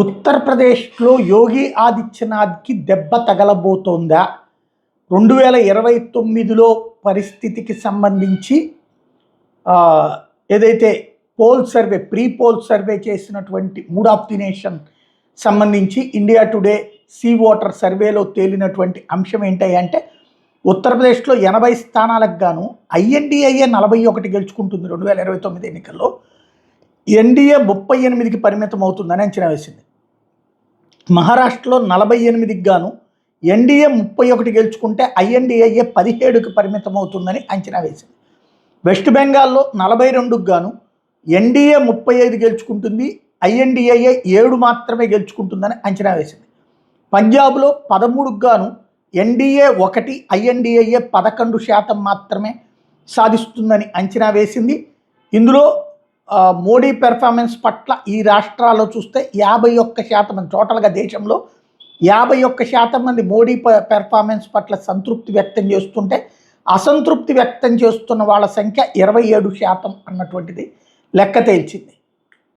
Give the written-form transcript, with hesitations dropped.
ఉత్తరప్రదేశ్లో యోగి ఆదిత్యనాథ్కి దెబ్బ తగలబోతోందా? 2029లో పరిస్థితికి సంబంధించి ఏదైతే ప్రీ పోల్ సర్వే చేసినటువంటి మూడ్ ఆఫ్ ది నేషన్ సంబంధించి ఇండియా టుడే సీ వాటర్ సర్వేలో తేలినటువంటి అంశం ఏంటంటే ఉత్తరప్రదేశ్లో 80 స్థానాలకు గాను ఐఎన్డిఏ 41 గెలుచుకుంటుంది 2029 ఎన్నికల్లో. ఎన్డీఏ 38కి పరిమితం అవుతుందని అంచనా వేసింది. మహారాష్ట్రలో 48కి గాను ఎన్డీఏ 31 గెలుచుకుంటే ఐఎన్డిఏ 17కి పరిమితం అవుతుందని అంచనా వేసింది. వెస్ట్ బెంగాల్లో 42కి గాను ఎన్డీఏ 35 గెలుచుకుంటుంది, ఐఎన్డిఏ 7 మాత్రమే గెలుచుకుంటుందని అంచనా వేసింది. పంజాబ్లో 13కి గాను ఎన్డీఏ 1, ఐఎన్డిఏ 11% మాత్రమే సాధిస్తుందని అంచనా వేసింది. ఇందులో మోడీ పెర్ఫార్మెన్స్ పట్ల ఈ రాష్ట్రాల్లో చూస్తే 51% మంది, టోటల్గా దేశంలో 51% మంది మోడీ పెర్ఫార్మెన్స్ పట్ల సంతృప్తి వ్యక్తం చేస్తుంటే అసంతృప్తి వ్యక్తం చేస్తున్న వాళ్ళ సంఖ్య 27% అన్నటువంటిది లెక్క తేల్చింది.